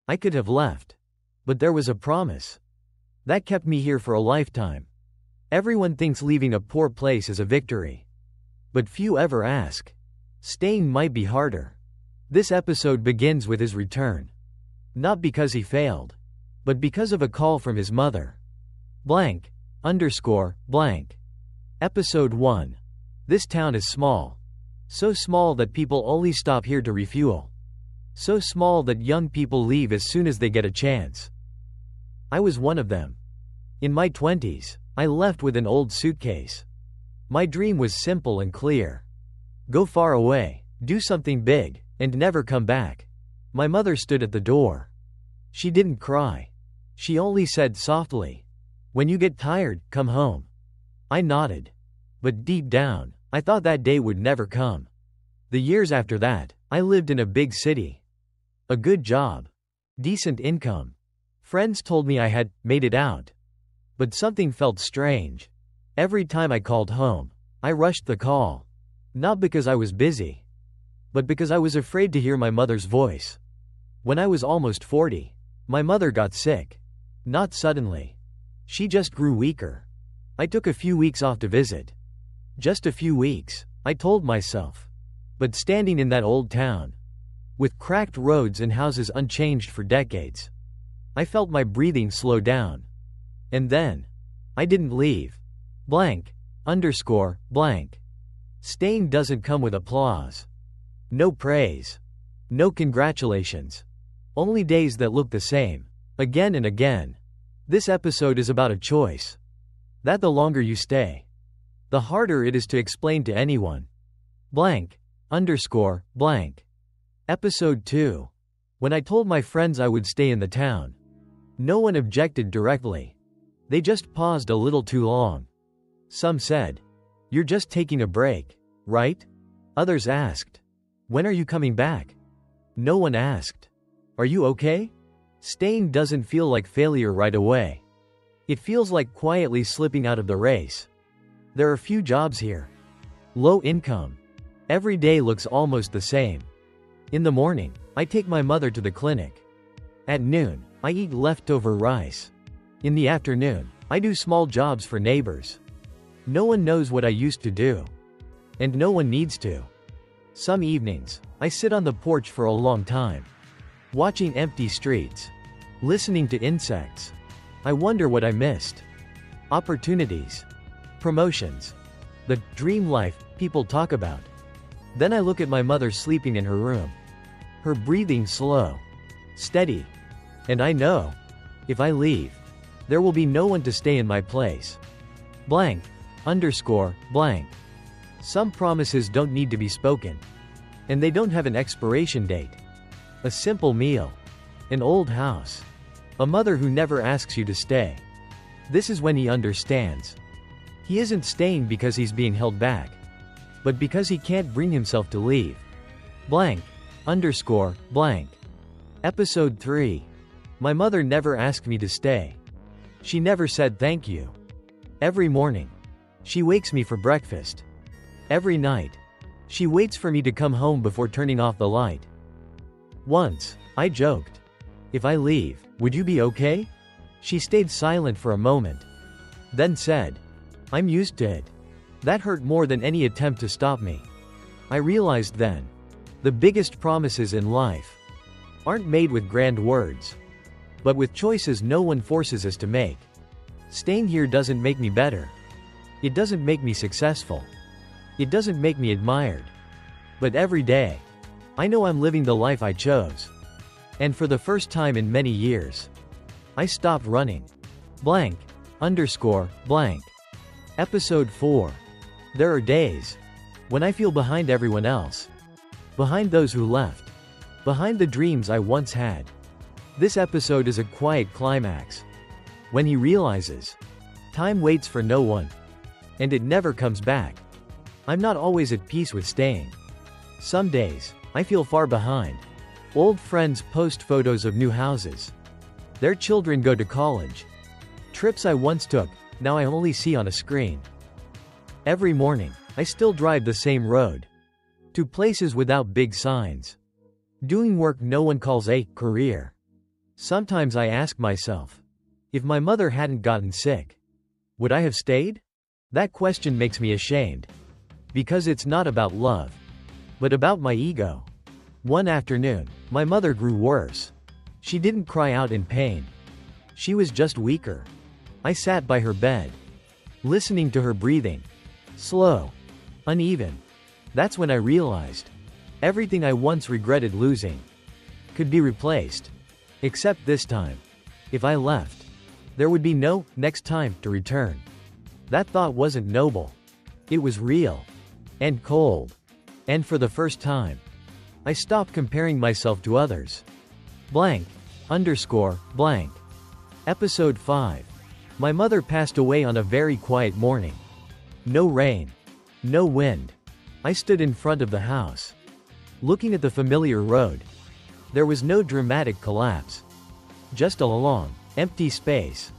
I could have left. But there was a promise. That kept me here for a lifetime. Everyone thinks leaving a poor place is a victory. But few ever ask. Staying might be harder. This episode begins with his return. Not because he failed, but because of a call from his mother. Blank, underscore, blank. Episode 1. This town is small. So small that people only stop here to refuel. So small that young people leave as soon as they get a chance. I was one of them. In my 20s, I left with an old suitcase. My dream was simple and clear. Go far away, do something big, and never come back. My mother stood at the door. She didn't cry. She only said softly, "When you get tired, come home." I nodded. But deep down, I thought that day would never come. The years after that, I lived in a big city. A good job. Decent income. Friends told me I had made it out. But something felt strange. Every time I called home, I rushed the call. Not because I was busy, but because I was afraid to hear my mother's voice. When I was almost 40, my mother got sick. Not suddenly. She just grew weaker. I took a few weeks off to visit. Just a few weeks, I told myself. But standing in that old town, with cracked roads and houses unchanged for decades, I felt my breathing slow down. And then, I didn't leave. Blank, underscore, blank. Staying doesn't come with applause. No praise. No congratulations. Only days that look the same, again and again. This episode is about a choice. That the longer you stay, the harder it is to explain to anyone. Blank, underscore, blank. Episode 2. When I told my friends I would stay in the town, no one objected directly. They just paused a little too long. Some said, "You're just taking a break, right?" Others asked, "When are you coming back?" No one asked, "Are you okay?" Staying doesn't feel like failure right away. It feels like quietly slipping out of the race. There are few jobs here. Low income. Every day looks almost the same. In the morning, I take my mother to the clinic. At noon, I eat leftover rice. In the afternoon, I do small jobs for neighbors. No one knows what I used to do. And no one needs to. Some evenings, I sit on the porch for a long time, watching empty streets, listening to insects. I wonder what I missed. Opportunities. Promotions. The dream life people talk about. Then I look at my mother sleeping in her room. Her breathing slow, steady. And I know, if I leave, there will be no one to stay in my place. Blank, underscore, blank. Some promises don't need to be spoken. And they don't have an expiration date. A simple meal. An old house. A mother who never asks you to stay. This is when he understands. He isn't staying because he's being held back, but because he can't bring himself to leave. Blank, underscore, blank. Episode 3. My mother never asked me to stay. She never said thank you. Every morning, she wakes me for breakfast. Every night, she waits for me to come home before turning off the light. Once, I joked, "If I leave, would you be okay?" She stayed silent for a moment, then said, "I'm used to it." That hurt more than any attempt to stop me. I realized then, the biggest promises in life aren't made with grand words, but with choices no one forces us to make. Staying here doesn't make me better. It doesn't make me successful. It doesn't make me admired. But every day, I know I'm living the life I chose. And for the first time in many years, I stopped running. Blank, underscore, blank. Episode 4. There are days when I feel behind everyone else. Behind those who left. Behind the dreams I once had. This episode is a quiet climax. When he realizes, time waits for no one. And it never comes back. I'm not always at peace with staying. Some days, I feel far behind. Old friends post photos of new houses. Their children go to college. Trips I once took, now I only see on a screen. Every morning, I still drive the same road. To places without big signs. Doing work no one calls a career. Sometimes I ask myself, if my mother hadn't gotten sick, would I have stayed? That question makes me ashamed. Because it's not about love, but about my ego. One afternoon, my mother grew worse. She didn't cry out in pain. She was just weaker. I sat by her bed, listening to her breathing. Slow, uneven. That's when I realized everything I once regretted losing could be replaced. Except this time, if I left, there would be no next time to return. That thought wasn't noble. It was real and cold. And for the first time, I stopped comparing myself to others. Blank, _blank. Episode 5. My mother passed away on a very quiet morning. No rain. No wind. I stood in front of the house, looking at the familiar road. There was no dramatic collapse. Just a long, empty space.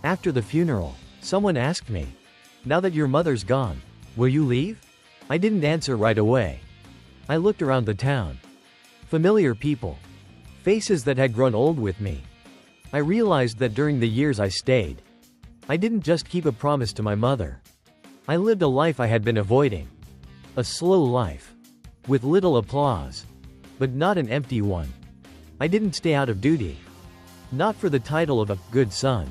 After the funeral, someone asked me, "Now that your mother's gone, will you leave?" I didn't answer right away. I looked around the town. Familiar people. Faces that had grown old with me. I realized that during the years I stayed, I didn't just keep a promise to my mother. I lived a life I had been avoiding. A slow life. With little applause. But not an empty one. I didn't stay out of duty. Not for the title of a good son.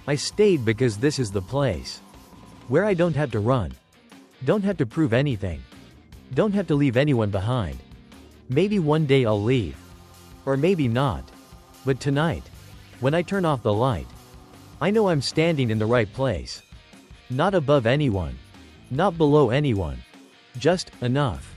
I stayed because this is the place where I don't have to run. Don't have to prove anything. Don't have to leave anyone behind. Maybe one day I'll leave. Or maybe not. But tonight, when I turn off the light, I know I'm standing in the right place. Not above anyone. Not below anyone. Just enough.